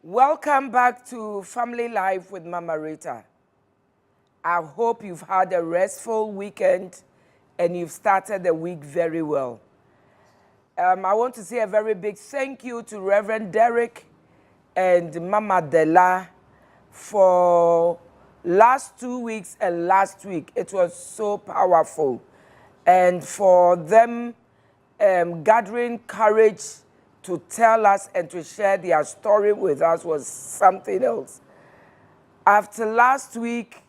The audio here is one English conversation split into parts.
Welcome back to Family Life with Mama Rita. I hope you've had a restful weekend and you've started the week very well. I want to say a very big thank you to Reverend Derek and Mama Della for last 2 weeks and last week. It was so powerful. And for them gathering courage to tell us and to share their story with us was something else. After last week,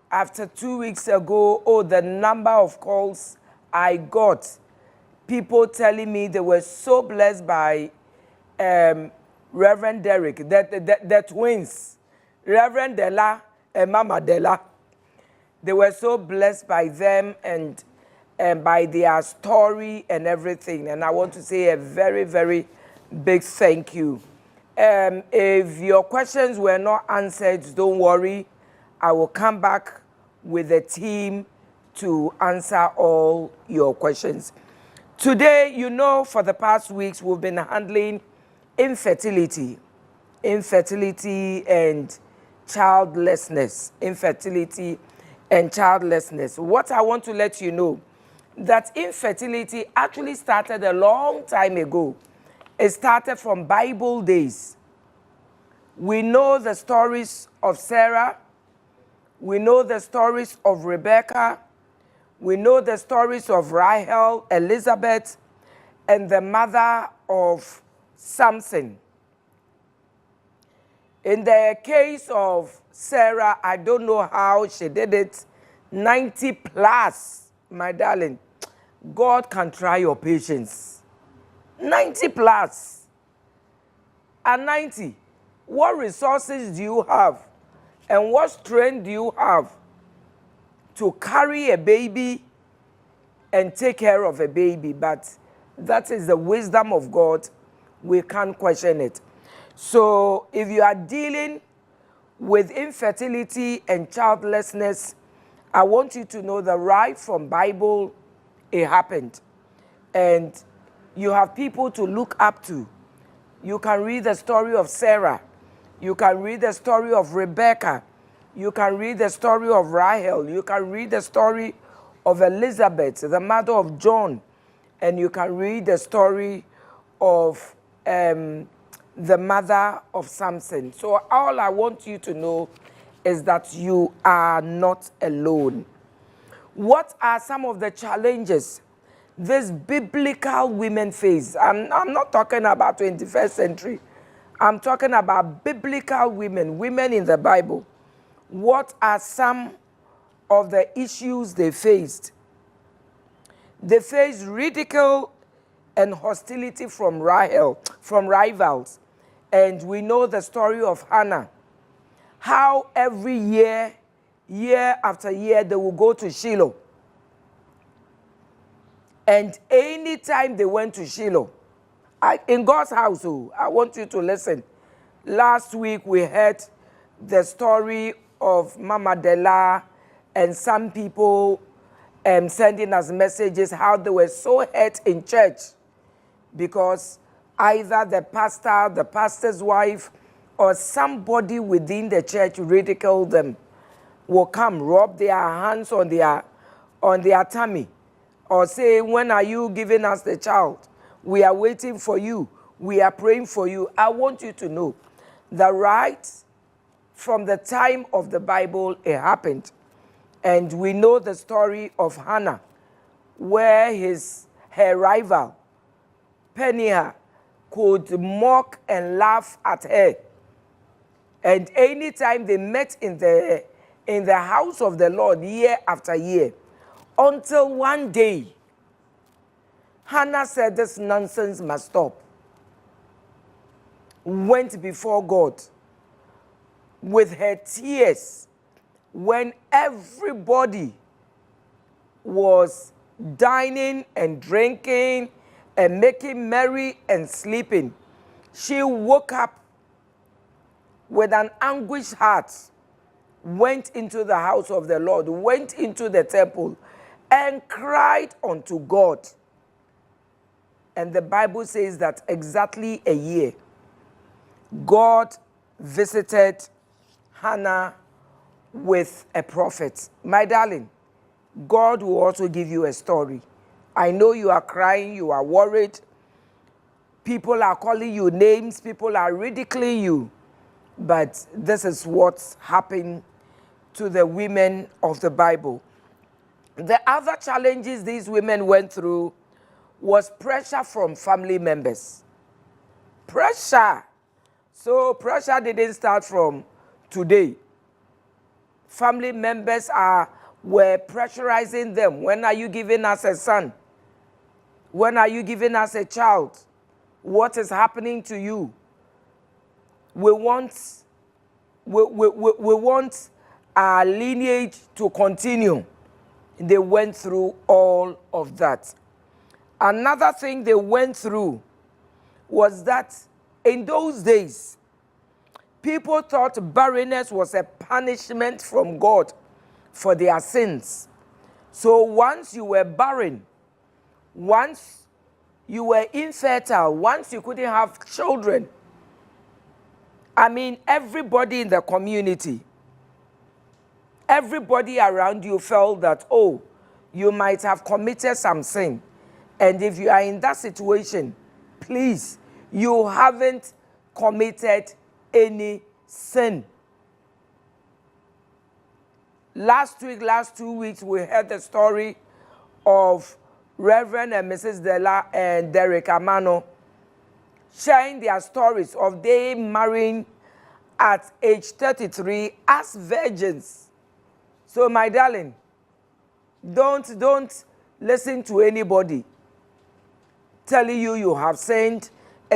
after 2 weeks ago, the number of calls I got, people telling me they were so blessed by Reverend Derek, the twins, Reverend Della and Mama Della. They were so blessed by them and by their story and everything. And I want to say a very, very big thank you. If your questions were not answered, don't worry. I will come back with a team to answer all your questions. Today, for the past weeks, we've been handling infertility and childlessness. Infertility and childlessness. What I want to let you know, that infertility actually started a long time ago. It started from Bible days. We know the stories of Sarah. We know the stories of Rebecca. We know the stories of Rahel, Elizabeth, and the mother of Samson. In the case of Sarah, I don't know how she did it. 90 plus, my darling. God can try your patience. 90 plus. At 90, what resources do you have? And what strength do you have to carry a baby and take care of a baby? But that is the wisdom of God. We can't question it. So if you are dealing with infertility and childlessness, I want you to know that right from Bible, it happened. And you have people to look up to. You can read the story of Sarah. You can read the story of Rebecca. You can read the story of Rahel. You can read the story of Elizabeth, the mother of John. And you can read the story of the mother of Samson. So all I want you to know is that you are not alone. What are some of the challenges this biblical women face? I'm not talking about 21st century. I'm talking about biblical women in the Bible. What are some of the issues they faced? They faced ridicule and hostility from rivals. And we know the story of Hannah. How every year after year, they will go to Shiloh. And anytime they went to Shiloh, in God's house, I want you to listen. Last week we heard the story of Mama Della and some people sending us messages how they were so hurt in church because either the pastor, the pastor's wife, or somebody within the church ridiculed them, will come, rub their hands on their tummy, or say, when are you giving us the child? We are waiting for you. We are praying for you. I want you to know that right from the time of the Bible, it happened. And we know the story of Hannah, where her rival, Peninnah, could mock and laugh at her. And anytime they met in the house of the Lord year after year, until one day, Hannah said, this nonsense must stop. Went before God with her tears when everybody was dining and drinking and making merry and sleeping. She woke up with an anguished heart, went into the house of the Lord, went into the temple, and cried unto God. And the Bible says that exactly a year, God visited Hannah with a prophet. My darling, God will also give you a story. I know you are crying, you are worried. People are calling you names, people are ridiculing you. But this is what's happened to the women of the Bible. The other challenges these women went through was pressure from family members. Pressure. So pressure didn't start from today. Family members were pressurizing them. When are you giving us a son? When are you giving us a child? What is happening to you? We want our lineage to continue. They went through all of that. Another thing they went through was that in those days, people thought barrenness was a punishment from God for their sins. So once you were barren, once you were infertile, once you couldn't have children, I mean, everybody in the community, everybody around you felt that, oh, you might have committed some sin. And if you are in that situation, please, you haven't committed any sin. Last 2 weeks, we heard the story of Reverend and Mrs. Della and Derek Amano sharing their stories of they marrying at age 33 as virgins. So, my darling, don't listen to anybody telling you you have sinned,